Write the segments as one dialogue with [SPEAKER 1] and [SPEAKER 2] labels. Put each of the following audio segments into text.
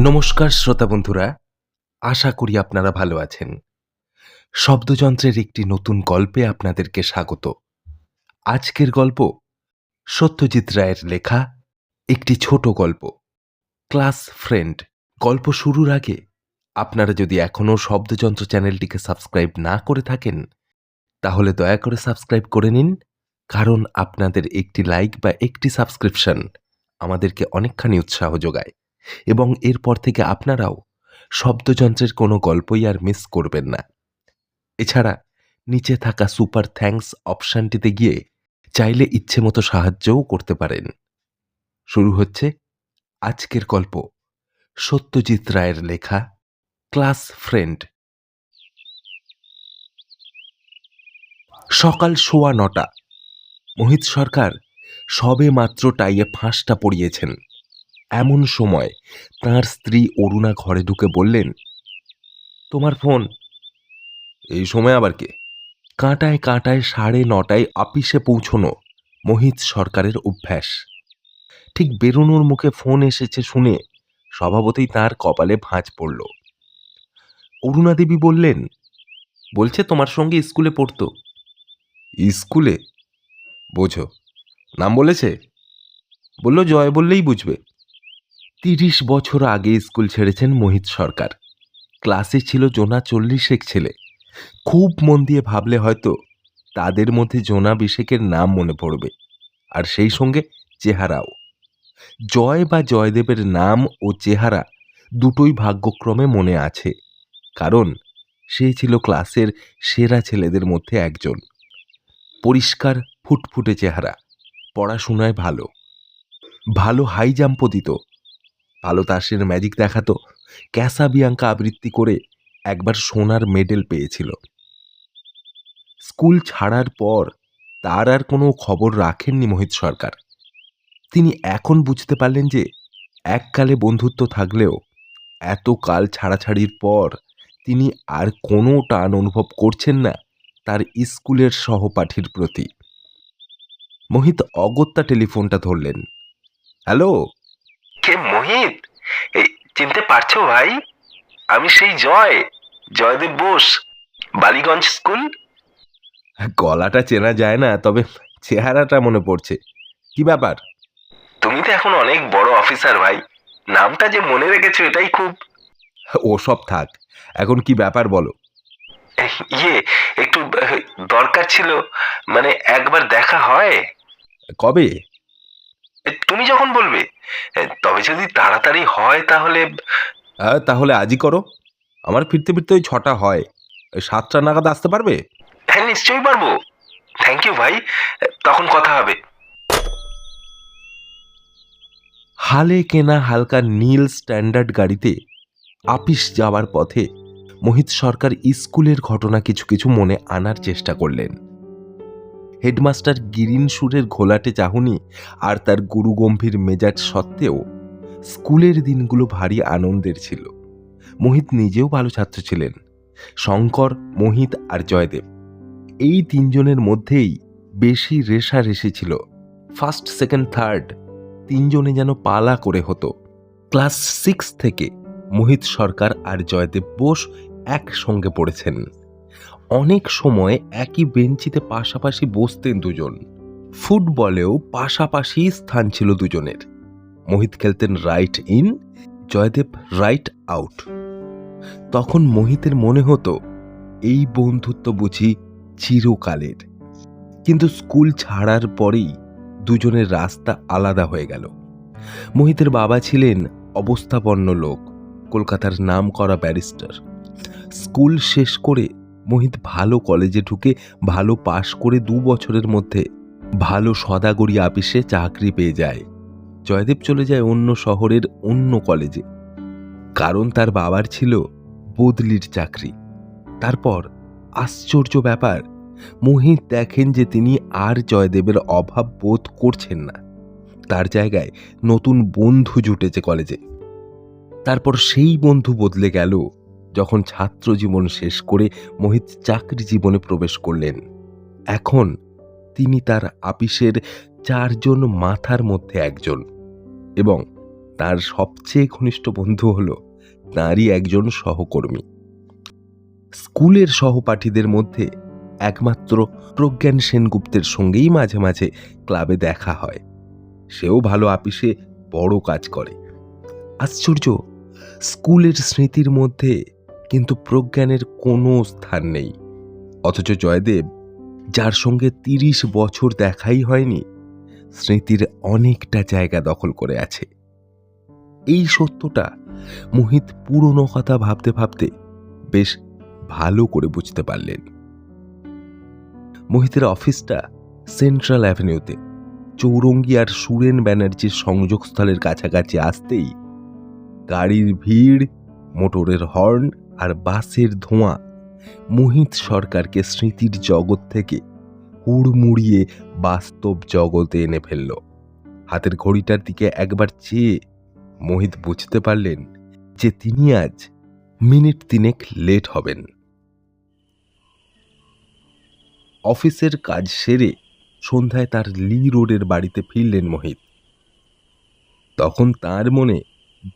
[SPEAKER 1] নমস্কার শ্রোতা বন্ধুরা, আশা করি আপনারা ভালো আছেন। শব্দযন্ত্রের একটি নতুন গল্পে আপনাদেরকে স্বাগত। আজকের গল্প সত্যজিৎ রায়ের লেখা একটি ছোট গল্প, ক্লাস ফ্রেন্ড। গল্প শুরুর আগে আপনারা যদি এখনও শব্দযন্ত্র চ্যানেলটিকে সাবস্ক্রাইব না করে থাকেন, তাহলে দয়া করে সাবস্ক্রাইব করে নিন, কারণ আপনাদের একটি লাইক বা একটি সাবস্ক্রিপশন আমাদেরকে অনেকখানি উৎসাহ যোগায় এবং এরপর থেকে আপনারাও শব্দযন্ত্রের কোনো গল্পই আর মিস করবেন না। এছাড়া নিচে থাকা সুপার থ্যাঙ্কস অপশানটিতে গিয়ে চাইলে ইচ্ছে মতো সাহায্যও করতে পারেন। শুরু হচ্ছে আজকের গল্প, সত্যজিৎ রায়ের লেখা ক্লাস ফ্রেন্ড। সকাল 9:15। মোহিত সরকার সবে মাত্র টাইয়ে ফাঁসটা পরিয়েছেন। এমন সময় তাঁর স্ত্রী অরুণা ঘরে ঢুকে বললেন, তোমার ফোন। এই সময় আবার কে? কাঁটায় কাঁটায় 9:30 অফিসে পৌঁছনো মোহিত সরকারের অভ্যাস। ঠিক বেরোনোর মুখে ফোন এসেছে শুনে স্বভাবতই তাঁর কপালে ভাঁজ পড়ল। অরুণা দেবী বললেন, বলছে তোমার সঙ্গে স্কুলে পড়তো। স্কুলে? বোঝো, নাম বলেছে? বলল জয় বললেই বুঝবে। 30 বছর আগে স্কুল ছেড়েছেন মোহিত সরকার। ক্লাসে ছিল জোনা 40 ছেলে। খুব মন দিয়ে ভাবলে হয়তো তাদের মধ্যে জোনা 20 নাম মনে পড়বে, আর সেই সঙ্গে চেহারাও। জয় বা জয়দেবের নাম ও চেহারা দুটোই ভাগ্যক্রমে মনে আছে, কারণ সে ছিল ক্লাসের সেরা ছেলেদের মধ্যে একজন। পরিষ্কার ফুটফুটে চেহারা, পড়াশোনায় ভালো, ভালো হাই জাম্পও দিত, ভালো তাসের ম্যাজিক দেখাতো, ক্যাসাবিয়াঙ্কা আবৃত্তি করে একবার সোনার মেডেল পেয়েছিল। স্কুল ছাড়ার পর তার আর কোনো খবর রাখেননি মোহিত সরকার। তিনি এখন বুঝতে পারলেন যে এককালে বন্ধুত্ব থাকলেও এত কাল ছাড়াছাড়ির পর তিনি আর কোনো টান অনুভব করছেন না তার স্কুলের সহপাঠীর প্রতি। মোহিত অগত্যা টেলিফোনটা ধরলেন। হ্যালো।
[SPEAKER 2] কে মোহিত? এই চিনতে পারছো ভাই? আমি সেই জয়দেব বোস, বালিগঞ্জ স্কুল।
[SPEAKER 1] গলাটা চেনা যায় না, তবে চেহারাটা মনে পড়ছে। কি ব্যাপার?
[SPEAKER 2] তুমি তো এখন অনেক বড় অফিসার ভাই, নামটা যে মনে রেখেছো এটাই খুব।
[SPEAKER 1] ওসব থাক, এখন কি ব্যাপার বলো।
[SPEAKER 2] ইয়ে, একটু দরকার ছিল, মানে একবার দেখা হয়?
[SPEAKER 1] কবে?
[SPEAKER 2] তুমি যখন বলবে। তবে যদি তাড়াতাড়ি হয় তাহলে।
[SPEAKER 1] হ্যাঁ, তাহলে আজই করো। আমার ফিরতে ফিরতে ওই 6টা হয়। 7টা নাগাদ আসতে পারবে?
[SPEAKER 2] হ্যাঁ, নিশ্চয়ই পারবো। থ্যাংক ইউ ভাই, তখন কথা হবে।
[SPEAKER 1] হালে কেনা হালকা নীল স্ট্যান্ডার্ড গাড়িতে আপিস যাওয়ার পথে মোহিত সরকার স্কুলের ঘটনা কিছু কিছু মনে আনার চেষ্টা করলেন। হেডমাস্টার গিরিন সুরের ঘোলাটে চাহনি আর তার গুরুগম্ভীর মেজাজ সত্ত্বেও স্কুলের দিনগুলো ভারী আনন্দের ছিল। মোহিত নিজেও ভালো ছাত্র ছিলেন। শঙ্কর, মোহিত আর জয়দেব, এই 3 জনের মধ্যেই বেশি রেষারেষি ছিল। ফার্স্ট, সেকেন্ড, থার্ড 3 জনে যেন পালা করে হতো। ক্লাস 6 থেকে মোহিত সরকার আর জয়দেব বোস একসঙ্গে পড়েছেন। অনেক সময় একই বেঞ্চিতে পাশাপাশি বসতেন দুজন। ফুটবলেও পাশাপাশি স্থান ছিল দুজনের। মোহিত খেলতেন right in, Joydeb right out. তখন মোহিতের মনে হতো এই বন্ধুত্ব বুঝি চিরকালের। কিন্তু স্কুল ছাড়ার পরেই দুজনের রাস্তা আলাদা হয়ে গেল। মোহিতের বাবা ছিলেন অবস্থাপন্ন লোক, কলকাতার নামকরা ব্যারিস্টার। স্কুল শেষ করে মোহিত ভালো কলেজে ঢুকে ভালো পাশ করে 2 বছরের মধ্যে ভালো সদাগরি আপিসে চাকরি পেয়ে যায়। জয়দেব চলে যায় অন্য শহরের অন্য কলেজে, কারণ তার বাবার ছিল বদলির চাকরি। তারপর আশ্চর্য ব্যাপার, মোহিত দেখেন যে তিনি আর জয়দেবের অভাব বোধ করছেন না। তার জায়গায় নতুন বন্ধু জুটেছে কলেজে। তারপর সেই বন্ধু বদলে গেল যখন ছাত্র জীবন শেষ করে মোহিত চাকরি জীবনে প্রবেশ করলেন। এখন তিনি তার আপিসের 4 জন মাথার মধ্যে একজন, এবং তার সবচেয়ে ঘনিষ্ঠ বন্ধু হলো তাঁরই একজন সহকর্মী। স্কুলের সহপাঠীদের মধ্যে একমাত্র প্রজ্ঞান সেনগুপ্তের সঙ্গেই মাঝে মাঝে ক্লাবে দেখা হয়। সেও ভালো আপিসে বড় কাজ করে। আশ্চর্য, স্কুলের স্মৃতির মধ্যে কিন্তু প্রজ্ঞানের কোনো স্থান নেই। অথচ জয়দেব, যার সঙ্গে ৩০ বছর দেখাই হয়নি, স্মৃতির অনেকটা জায়গা দখল করে আছে। এই সত্যটা মোহিত পুরনো কথা ভাবতে ভাবতে বেশ ভালো করে বুঝতে পারলেন। মোহিতের অফিসটা সেন্ট্রাল অ্যাভিনিউতে। চৌরঙ্গি আর সুরেন ব্যানার্জির সংযোগস্থলের কাছাকাছি আসতেই গাড়ির ভিড়, মোটরের হর্ন আর বাসের ধোঁয়া মোহিত সরকারকে স্মৃতির জগৎ থেকে হুড়মুড়িয়ে বাস্তব জগতে এনে ফেলল। হাতের ঘড়িটার দিকে একবার চেয়ে মোহিত বুঝতে পারলেন যে তিনি আজ মিনিট ৩ লেট হবেন। অফিসের কাজ সেরে সন্ধ্যায় তার লি রোডের বাড়িতে ফিরলেন মোহিত। তখন তার মনে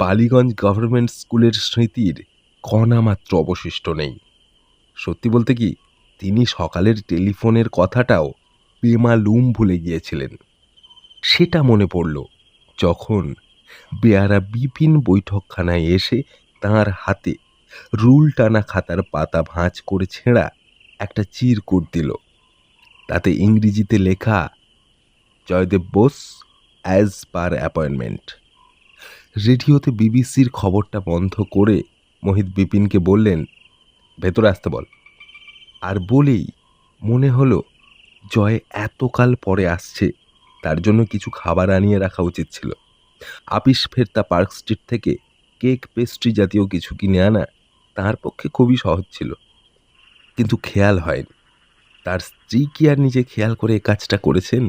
[SPEAKER 1] বালিগঞ্জ গভর্নমেন্ট স্কুলের স্মৃতির কণা মাত্র অবশিষ্ট নেই। সত্যি বলতে কি, তিনি সকালের টেলিফোনের কথাটাও বেমালুম ভুলে গিয়েছিলেন। সেটা মনে পড়ল যখন বেয়ারা বিপিন বৈঠকখানায় এসে তাঁর হাতে রুল টানা খাতার পাতা ভাঁজ করে ছেঁড়া একটা চিরকুট দিল। তাতে ইংরেজিতে লেখা, Joydeb Bose, as per appointment. রেডিওতে বিবিসির খবরটা বন্ধ করে মোহিত বিপিনকে বললেন, ভেতরে আসতে বল। আর বলেই মনে হলো জয় এতকাল পরে আসছে, তার জন্য কিছু খাবার আনিয়ে রাখা উচিত ছিল। আপিস ফেরতা পার্ক স্ট্রিট থেকে কেক পেস্ট্রি জাতীয় কিছু কিনে আনা তার পক্ষে খুবই সহজ ছিল। কিন্তু খেয়াল হয়নি, তার স্ত্রী কি আর নিজে খেয়াল করে এই কাজটা করেছেন?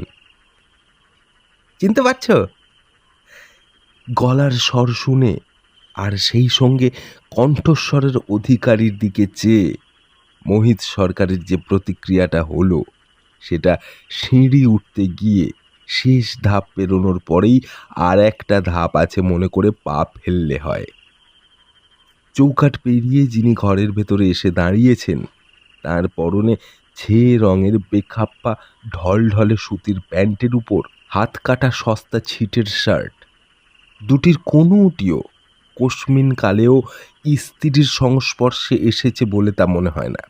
[SPEAKER 1] চিনতে পারছ? গলার স্বর শুনে আর সেই সঙ্গে কণ্ঠস্বরের অধিকারীর দিকে চেয়ে মোহিত সরকারের যে প্রতিক্রিয়াটা হলো, সেটা সিঁড়ি উঠতে গিয়ে শেষ ধাপ পেরোনোর পরেই আর একটা ধাপ আছে মনে করে পা ফেললে হয়। চৌকাঠ পেরিয়ে যিনি ঘরের ভেতরে এসে দাঁড়িয়েছেন, তার পরনে ছেয়ে রঙের বেখাপ্পা ঢলঢলে সুতির প্যান্টের উপর হাত কাটা সস্তা ছিটের শার্ট, দুটির কোনোটিও কোশমিন কালেও ইস্ত্রির সংস্পর্শে এসেছে বলে তা মনে হয় না।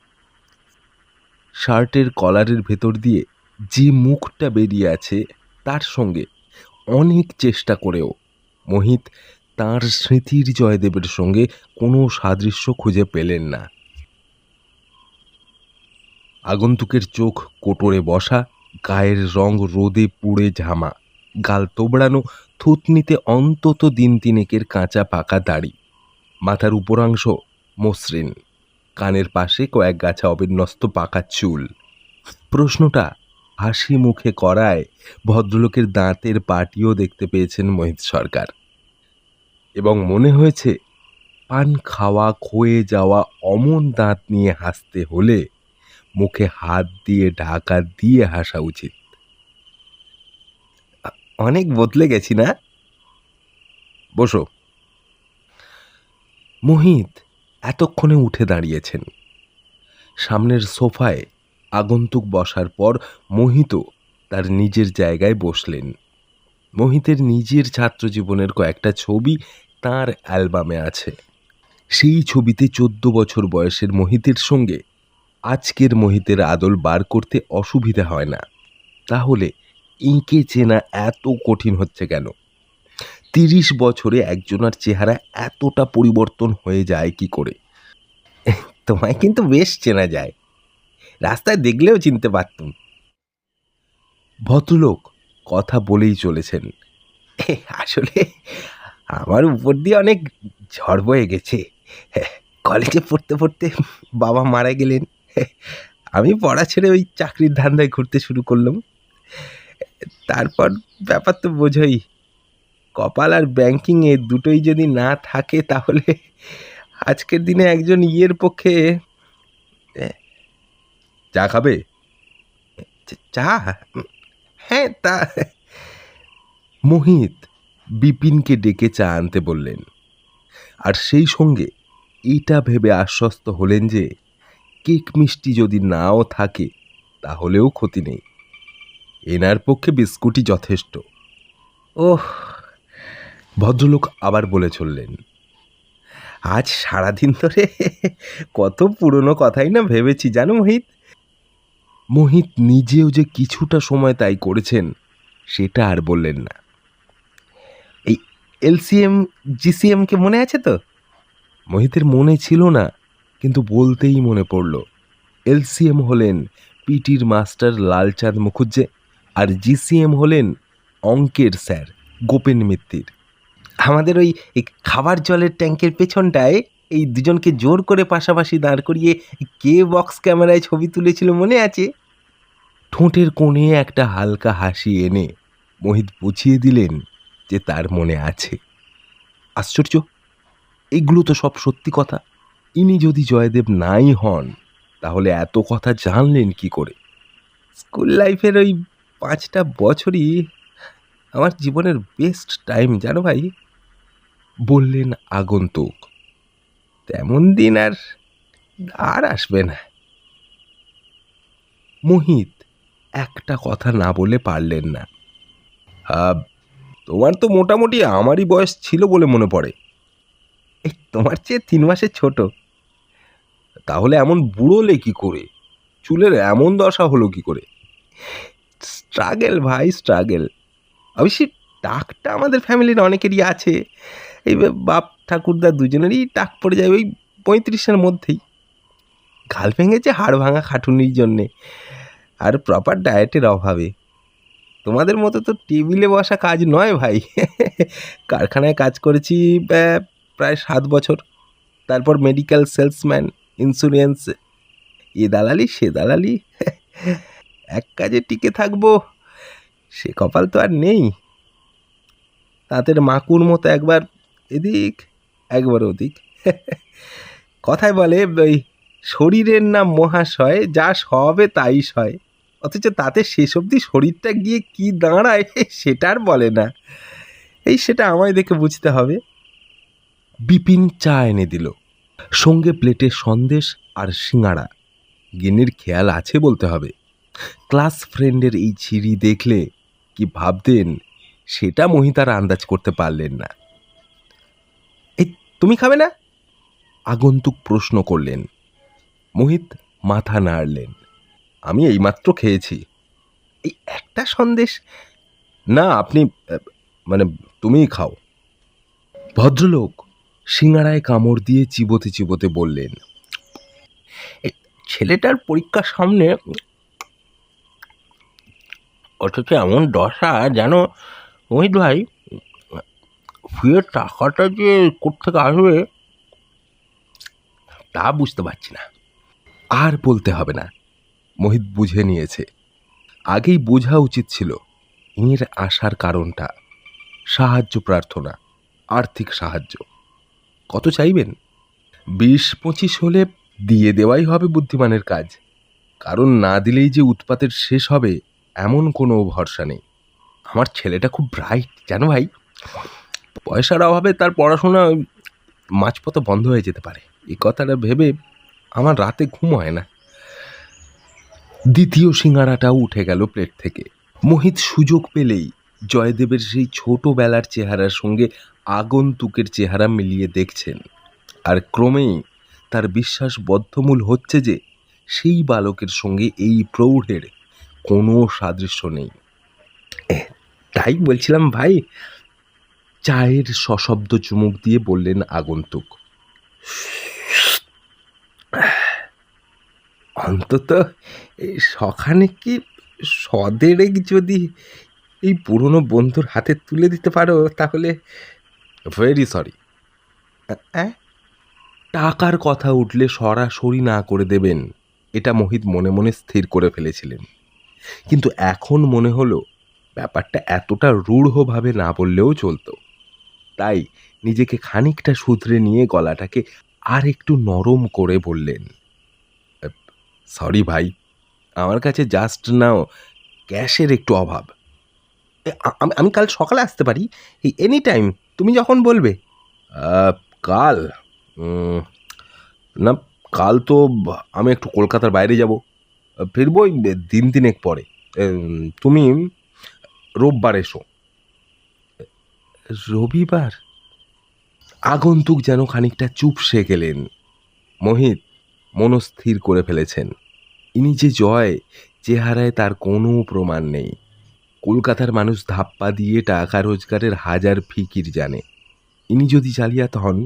[SPEAKER 1] শার্টের কলারের ভেতর দিয়ে যে মুখটা বেরিয়ে আছে, তার সঙ্গে অনেক চেষ্টা করেও মোহিত তাঁর স্মৃতির জয়দেবের সঙ্গে কোনো সাদৃশ্য খুঁজে পেলেন না। আগন্তুকের চোখ কোটরে বসা, গায়ের রং রোদে পুড়ে ঝামা, গাল তোবড়ানো, থুতনিতে অন্তত দিন ৩ কাঁচা পাকা দাড়ি, মাথার উপরাংশ মসৃণ, কানের পাশে কয়েক গাছা অবিন্যস্ত পাকা চুল। প্রশ্নটা হাসি মুখে করায় ভদ্রলোকের দাঁতের পাটিও দেখতে পেয়েছেন মোহিত সরকার, এবং মনে হয়েছে পান খাওয়া ক্ষয়ে যাওয়া অমন দাঁত নিয়ে হাসতে হলে মুখে হাত দিয়ে ঢাকা দিয়ে হাসা উচিত। অনেক বদলে গেছি না? বসো। মোহিত এতক্ষণে উঠে দাঁড়িয়েছেন। সামনের সোফায় আগন্তুক বসার পর মোহিতও তার নিজের জায়গায় বসলেন। মোহিতের নিজের ছাত্র জীবনের কয়েকটা ছবি তার অ্যালবামে আছে। সেই ছবিতে ১৪ বছর বয়সের মোহিতের সঙ্গে আজকের মোহিতের আদল বার করতে অসুবিধা হয় না। তাহলে এঁকে চেনা এত কঠিন হচ্ছে কেন? ৩০ বছরে একজনের চেহারা এতটা পরিবর্তন হয়ে যায় কি করে? তোমায় কিন্তু বেশ চেনা যায়, রাস্তায় দেখলেও চিনতে পারতুম। ভদ্রলোক কথা বলেই চলেছেন, আসলে আমার উপর দিয়ে অনেক ঝড় বয়ে গেছে। কলেজে পড়তে পড়তে বাবা মারা গেলেন, আমি পড়া ছেড়ে ওই চাকরির ধান্দায় ঘুরতে শুরু করলাম। তারপর ব্যাপার তো বোঝোই, কপাল আর ব্যাংকিং এ দুটোই যদি না থাকে তাহলে আজকের দিনে একজন ইয়ের পক্ষে। চা খাবে? চা? হ্যাঁ, তা। মোহিত বিপিনকে ডেকে চা আনতে বললেন, আর সেই সঙ্গে এটা ভেবে আশ্বস্ত হলেন যে কেক মিষ্টি যদি নাও থাকে তাহলেও ক্ষতি নেই, এনার পক্ষে বিস্কুটই যথেষ্ট। ওহ, ভদ্রলোক আবার বলে চললেন, আজ সারাদিন ধরে কত পুরনো কথাই না ভেবেছি জানো মোহিত। মোহিত নিজেও যে কিছুটা সময় তাই করেছেন সেটা আর বললেন না। এই এলসিএম জিসিএম কে মনে আছে তো? মোহিতের মনে ছিল না, কিন্তু বলতেই মনে পড়ল। এলসিএম হলেন পিটির মাস্টার লালচাঁদ মুখুজ্জে, আর জিসিএম হলেন অঙ্কের স্যার গোপেন মিত্তির। আমাদের ওই খাবার জলের ট্যাঙ্কের পেছনটায় এই দুজনকে জোর করে পাশাপাশি দাঁড় করিয়ে কে বক্স ক্যামেরায় ছবি তুলেছিল মনে আছে? ঠোঁটের কোণে একটা হালকা হাসি এনে মোহিত বুঝিয়ে দিলেন যে তার মনে আছে। আশ্চর্য, এগুলো তো সব সত্যি কথা। ইনি যদি জয়দেব নাই হন তাহলে এত কথা জানলেন কি করে? স্কুল লাইফের ওই 5টা বছরই আমার জীবনের বেস্ট টাইম জানো ভাই, বললেন আগন্তুক। তেমন দিন আর আর আসবে না। মোহিত একটা কথা না বলে পারলেন না। তোমার তো মোটামুটি আমারই বয়স ছিল বলে মনে পড়ে। এই তোমার চেয়ে 3 মাসের ছোট। তাহলে এমন বুড়োলে কি করে? চুলের এমন দশা হলো কি করে? স্ট্রাগেল ভাই, স্ট্রাগেল। অবশ্যই টাকটা আমাদের ফ্যামিলির অনেকেরই আছে। এই বাপ ঠাকুরদা দুজনেরই টাক পড়ে যায় ওই 35-এর মধ্যেই। গাল ভেঙেছে হাড় ভাঙা খাটুনির জন্যে আর প্রপার ডায়েটের অভাবে। তোমাদের মতো তো টেবিলে বসা কাজ নয় ভাই। কারখানায় কাজ করেছি প্রায় 7 বছর। তারপর মেডিকেল সেলসম্যান, ইন্স্যুরেন্স, এ দালালি সে দালালি। এক কাজে টিকে থাকবো সে কপাল তো আর নেই। তাদের মাকুর মতো একবার এদিক একবার ওদিক। কথায় বলে ওই শরীরের নাম মহাশয়, যা সবে তাই সয়। অথচ তাতে শেষ অবধি শরীরটা গিয়ে কি দাঁড়ায় সেটা আর বলে না। সেটা আমায় দেখে বুঝতে হবে। বিপিন চা এনে দিল, সঙ্গে প্লেটে সন্দেশ আর সিঙাড়া। গিন্নির খেয়াল আছে বলতে হবে। ক্লাস ফ্রেন্ডের এই ছিঁড়ি দেখলে কি ভাবতেন সেটা মোহিতার আন্দাজ করতে পারলেন না। এই তুমি খাবে না? আগন্তুক প্রশ্ন করলেন। মোহিত মাথা নাড়লেন। আমি এইমাত্র খেয়েছি। এই একটা সন্দেশ? না, আপনি মানে তুমিই খাও। ভদ্রলোক সিঙাড়ায় কামড় দিয়ে চিবোতে চিবোতে বললেন, ছেলেটার পরীক্ষার সামনে, অথচ এমন দশা যেন মোহিত ভাই ফিরে টাকাটা যে কোত্থেকে আসবে তা বুঝতে পারছি না। আর বলতে হবে না, মোহিত বুঝে নিয়েছে। আগেই বোঝা উচিত ছিল এর আসার কারণটা। সাহায্য প্রার্থনা, আর্থিক সাহায্য। কত চাইবেন? 20-25 হলে দিয়ে দেওয়াই হবে বুদ্ধিমানের কাজ। কারণ না দিলেই যে উৎপাতের শেষ হবে এমন কোনো ভরসা নেই। আমার ছেলেটা খুব ব্রাইট জানো ভাই। পয়সার অভাবে তার পড়াশোনা মাঝপথে বন্ধ হয়ে যেতে পারে, এই কথাটা ভেবে আমার রাতে ঘুম হয় না। দ্বিতীয় সিঙাড়াটাও উঠে গেল প্লেট থেকে। মোহিত সুযোগ পেলেই জয়দেবের সেই ছোটবেলার চেহারার সঙ্গে আগন্তুকের চেহারা মিলিয়ে দেখছেন, আর ক্রমেই তার বিশ্বাস বদ্ধমূল হচ্ছে যে সেই বালকের সঙ্গে এই প্রৌঢ়ের কোনো সাদৃশ্য নেই। তাই বলছিলাম ভাই, চায়ের সশব্দ চুমুক দিয়ে বললেন আগন্তুক। অন্তত সখানে কি সদেরেক যদি এই পুরনো বন্ধুর হাতে তুলে দিতে পারো তাহলে। Very sorry. টাকার কথা উঠলে সরাসরি না করে দেবেন এটা মোহিত মনে মনে স্থির করে ফেলেছিলেন, কিন্তু এখন মনে হলো ব্যাপারটা এতটা রূঢ়ভাবে না বললেও চলতো। তাই নিজেকে খানিকটা শুধরে নিয়ে গলাটাকে আর একটু নরম করে বললেন, সরি ভাই, আমার কাছে জাস্ট নাও ক্যাশের একটু অভাব।
[SPEAKER 3] আমি কাল সকালে আসতে পারি, এই এনি টাইম, তুমি যখন বলবে।
[SPEAKER 1] কাল? না, কাল তো আমি একটু কলকাতার বাইরে যাব, ফিরবো ওই দিন তিনেক পরে। তুমি রোববার এসো।
[SPEAKER 3] রবিবার?
[SPEAKER 1] আগন্তুক যেন খানিকটা চুপসে গেলেন। মোহিত মনস্থির করে ফেলেছেন, ইনি যে জয়, চেহারায় তার কোনো প্রমাণ নেই। কলকাতার মানুষ ধাপ্পা দিয়ে টাকা রোজগারের হাজার ফিকির জানে। ইনি যদি জালিয়াত হন,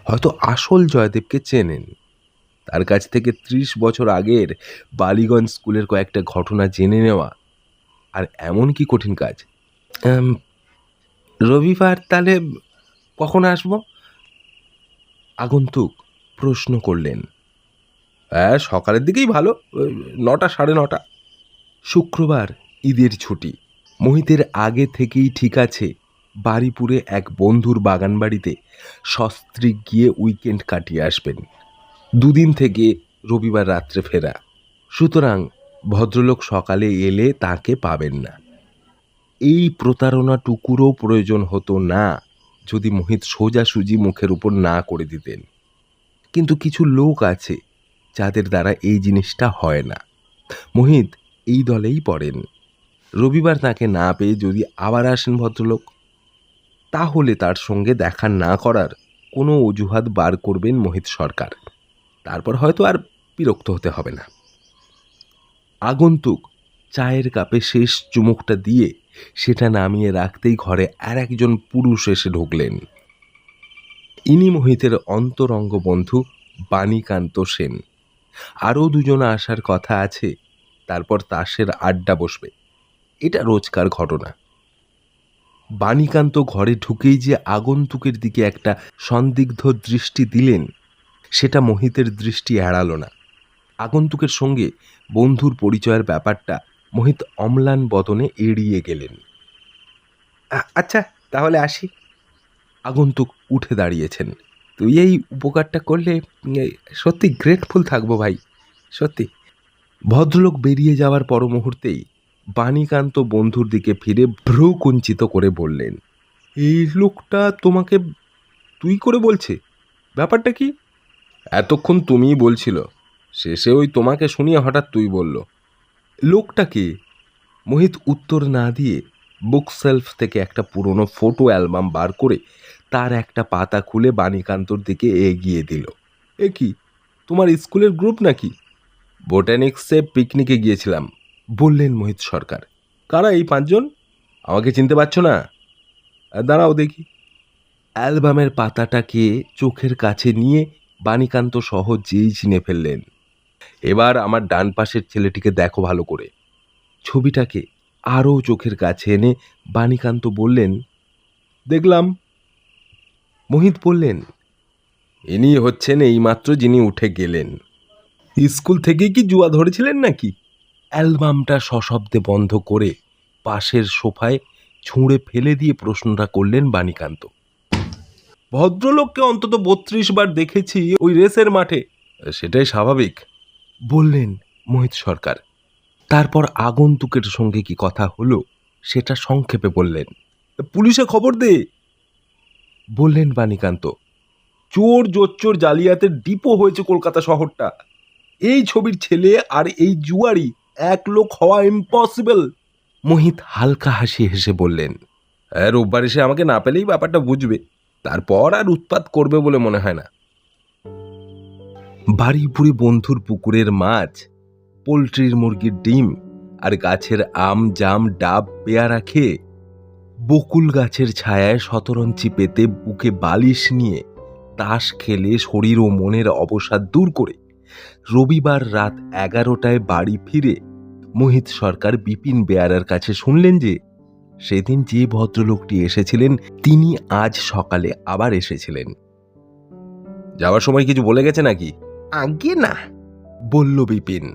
[SPEAKER 1] হয়তো আসল জয়দেবকে চেনেন। তার কাছ থেকে 30 বছর আগের বালিগঞ্জ স্কুলের কয়েকটা ঘটনা জেনে নেওয়া আর এমন কি কঠিন কাজ?
[SPEAKER 3] রবিবার তাহলে কখন আসবো?
[SPEAKER 1] আগন্তুক প্রশ্ন করলেন। হ্যাঁ, সকালের দিকেই ভালো, 9টা, 9:30। শুক্রবার ঈদের ছুটি। মোহিতের আগে থেকেই ঠিক আছে বারিপুরে এক বন্ধুর বাগান বাড়িতে সস্ত্রীক গিয়ে উইকেন্ড কাটিয়ে আসবেন। দুদিন থেকে রবিবার রাত্রে ফেরা, সুতরাং ভদ্রলোক সকালে এলে তাকে পাবেন না। এই প্রতারণাটুকুরও প্রয়োজন হতো না যদি মোহিত সোজাসুজি মুখের উপর না করে দিতেন। কিন্তু কিছু লোক আছে যাদের দ্বারা এই জিনিসটা হয় না। মোহিত এই দলেই পড়েন। রবিবার তাকে না পেয়ে যদি আবার আসেন ভদ্রলোক, তাহলে তার সঙ্গে দেখা না করার কোনো অজুহাত বার করবেন মোহিত সরকার। তারপর হয়তো আর বিরক্ত হতে হবে না। আগন্তুক চায়ের কাপে শেষ চুমুকটা দিয়ে সেটা নামিয়ে রাখতেই ঘরে আর একজন পুরুষ এসে ঢুকলেন। ইনি মোহিতের অন্তরঙ্গ বন্ধু বাণীকান্ত সেন। আরও দুজন আসার কথা আছে, তারপর তাসের আড্ডা বসবে। এটা রোজকার ঘটনা। বাণীকান্ত ঘরে ঢুকেই যে আগন্তুকের দিকে একটা সন্দিগ্ধ দৃষ্টি দিলেন, সেটা মোহিতের দৃষ্টি এড়ালো না। আগন্তুকের সঙ্গে বন্ধুর পরিচয়ের ব্যাপারটা মোহিত অম্লান বদনে এড়িয়ে গেলেন।
[SPEAKER 3] আচ্ছা, তাহলে আসি।
[SPEAKER 1] আগন্তুক উঠে দাঁড়িয়েছেন।
[SPEAKER 3] তুই এই উপকারটা করলে সত্যি গ্রেটফুল থাকবো ভাই, সত্যি।
[SPEAKER 1] ভদ্রলোক বেরিয়ে যাওয়ার পর মুহূর্তেই বাণীকান্ত বন্ধুর দিকে ফিরে ভ্রু কুঞ্চিত করে বললেন, এই লোকটা তোমাকে তুই করে বলছে? ব্যাপারটা কি? এতক্ষণ তুমিই বলছিল, শেষে ওই তোমাকে শুনিয়ে হঠাৎ তুই বলল। লোকটা কে? মোহিত উত্তর না দিয়ে বুক সেলফ থেকে একটা পুরনো ফটো অ্যালবাম বার করে তার একটা পাতা খুলে বাণীকান্তর দিকে এগিয়ে দিল। এ কি, তোমার স্কুলের গ্রুপ নাকি? বোটানিক্সে পিকনিকে গিয়েছিলাম, বললেন মোহিত সরকার। কারা এই 5 জন? আমাকে চিনতে পারছো না? দাঁড়াও দেখি। অ্যালবামের পাতাটাকে চোখের কাছে নিয়ে বাণীকান্ত সহজেই চিনে ফেললেন। এবার আমার ডান পাশের ছেলেটিকে দেখো ভালো করে। ছবিটাকে আরও চোখের কাছে এনে বাণীকান্ত বললেন, দেখলাম। মোহিত বললেন, ইনি হচ্ছেন এইমাত্র যিনি উঠে গেলেন। স্কুল থেকেই কি জুয়া ধরেছিলেন নাকি? অ্যালবামটা সশব্দে বন্ধ করে পাশের সোফায় ছুঁড়ে ফেলে দিয়ে প্রশ্নটা করলেন বাণীকান্ত। ভদ্রলোককে অন্তত 32 বার দেখেছি ওই রেসের মাঠে। সেটাই স্বাভাবিক, বললেন মোহিত সরকার। তারপর আগন্তুকের সঙ্গে কি কথা হলো সেটা সংক্ষেপে বললেন। পুলিশে খবর দে, বললেন বাণীকান্ত। চোর জোচ্চোর জালিয়াতের ডিপো হয়েছে কলকাতা শহরটা। এই ছবির ছেলে আর এই জুয়ারি এক লোক হওয়া ইম্পসিবল। মোহিত হালকা হাসি হেসে বললেন, রোববার এসে আমাকে না পেলেই ব্যাপারটা বুঝবে, তারপর আর উৎপাত করবে বলে মনে হয় না। বাড়িপুরি বন্ধুর পুকুরের মাছ, পোলট্রির মুরগির ডিম আর গাছের আম জাম ডাব পেয়ারা খেয়ে বকুল গাছের ছায়ায় শতরঞ্চি পেতে বুকে বালিশ নিয়ে তাস খেলে শরীর ও মনের অবসাদ দূর করে রবিবার রাত 11টায় বাড়ি ফিরে মোহিত সরকার বিপিন বেয়ারার কাছে শুনলেন যে সেদিন যে ভদ্রলোকটি এসেছিলেন তিনি আজ সকালে আবার এসেছিলেন। যাওয়ার সময় কিছু বলে গেছে নাকি?
[SPEAKER 3] আগে না,
[SPEAKER 1] বলল বিপিন।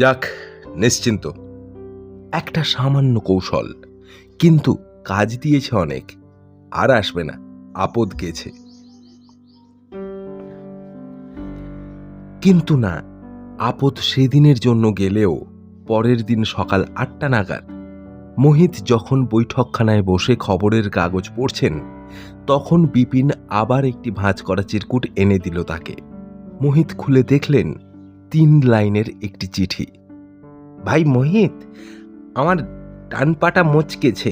[SPEAKER 1] যাক, নিশ্চিন্ত। একটা সামান্য কৌশল, কিন্তু কাজ দিয়েছে অনেক। আর আসবে না, আপদ গেছে। কিন্তু না, আপদ সেদিনের জন্য গেলেও পরের দিন সকাল 8টা নাগাদ মোহিত যখন বৈঠকখানায় বসে খবরের কাগজ পড়ছেন তখন বিপিন আবার একটি ভাঁজ করা চিরকুট এনে দিল তাকে। মোহিত খুলে দেখলেন 3 লাইনের একটি চিঠি।
[SPEAKER 3] ভাই মোহিত, আমার ডান পাটা মচকেছে,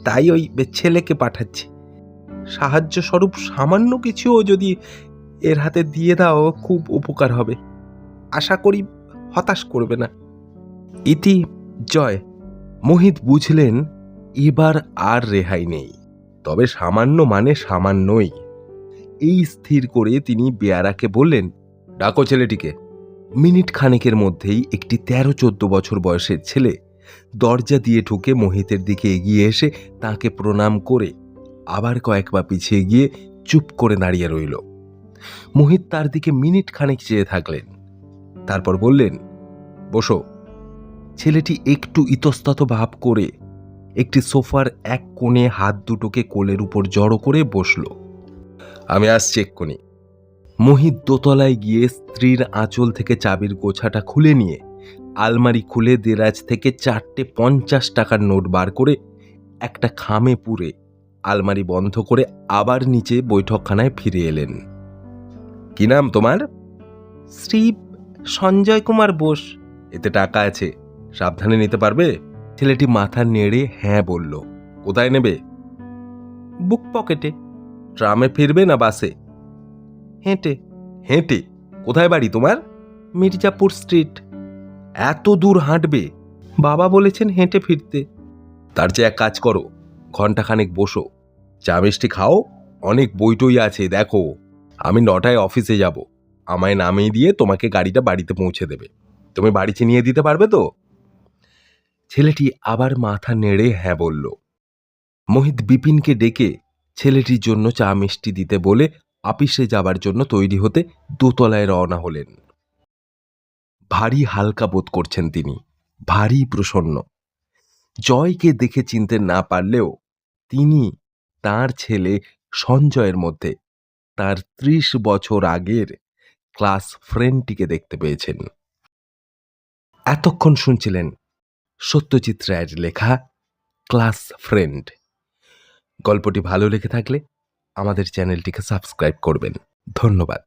[SPEAKER 3] তাই ওই ছেলেকে পাঠাচ্ছি। সাহায্য স্বরূপ সামান্য কিছুও যদি এর হাতে দিয়ে দাও খুব উপকার হবে। আশা করি হতাশ করবে না। ইতি জয়।
[SPEAKER 1] মোহিত বুঝলেন এবার আর রেহাই নেই, তবে সামান্য মানে সামান্যই। এই স্থির করে তিনি বেয়ারাকে বললেন, ডাকো ছেলেটিকে। মিনিট খানেকের মধ্যেই একটি 13-14 বছর বয়সের ছেলে দরজা দিয়ে ঢুকে মোহিতের দিকে এগিয়ে এসে তাকে প্রণাম করে আবার কয়েক পা পিছিয়ে গিয়ে চুপ করে দাঁড়িয়ে রইল। মোহিত তার দিকে মিনিট খানেক চেয়ে থাকলেন, তারপর বললেন, বসো। ছেলেটি একটু ইতস্তত ভাব করে একটি সোফার এক কোণে হাত দুটোকে কোলের উপর জড়ো করে বসল। আমি আসছি এক্ষুনি। মোহিত দোতলায় গিয়ে স্ত্রীর আঁচল থেকে চাবির গোছাটা খুলে নিয়ে আলমারি খুলে দেরাজ থেকে 4টে 50 টাকার নোট বার করে একটা খামে পুরে আলমারি বন্ধ করে আবার নিচে বৈঠকখানায় ফিরে এলেন। কি নাম তোমার?
[SPEAKER 3] শ্রী সঞ্জয় কুমার বোস।
[SPEAKER 1] এতে টাকা আছে, সাবধানে নিতে পারবে? ছেলেটি মাথা নেড়ে হ্যাঁ বলল। কোথায় নেবে?
[SPEAKER 3] বুক পকেটে।
[SPEAKER 1] ট্রামে ফিরবে না বাসে?
[SPEAKER 3] হেঁটে।
[SPEAKER 1] হেঁটে? কোথায় বাড়ি তোমার?
[SPEAKER 3] মির্জাপুর স্ট্রিট।
[SPEAKER 1] এত দূর হাঁটবে?
[SPEAKER 3] বাবা বলেছেন হেঁটে ফিরতে।
[SPEAKER 1] তার চেয়ে এক কাজ করো, ঘন্টাখানেক বসো, চা মিষ্টি খাও, অনেক বইটই আছে দেখো। আমি 9টায় অফিসে যাব, আমায় নামিয়ে দিয়ে তোমাকে গাড়িটা বাড়িতে পৌঁছে দেবে। তুমি বাড়ি চিনিয়ে দিতে পারবে তো? ছেলেটি আবার মাথা নেড়ে হ্যাঁ বলল। মোহিত বিপিনকে ডেকে ছেলেটির জন্য চা মিষ্টি দিতে বলে অফিসে যাবার জন্য তৈরি হতে দোতলায় রওনা হলেন। ভারী হালকা বোধ করছেন তিনি, ভারী প্রসন্ন। জয়কে দেখে চিনতে না পারলেও তিনি তার ছেলে সঞ্জয়ের মধ্যে তার 30 বছর আগের ক্লাস ফ্রেন্ডটিকে দেখতে পেয়েছেন। এতক্ষণ শুনছিলেন সত্যজিৎ রায়ের লেখা ক্লাস ফ্রেন্ড। গল্পটি ভালো লেগে থাকলে আমাদের চ্যানেলটিকে সাবস্ক্রাইব করবেন। ধন্যবাদ।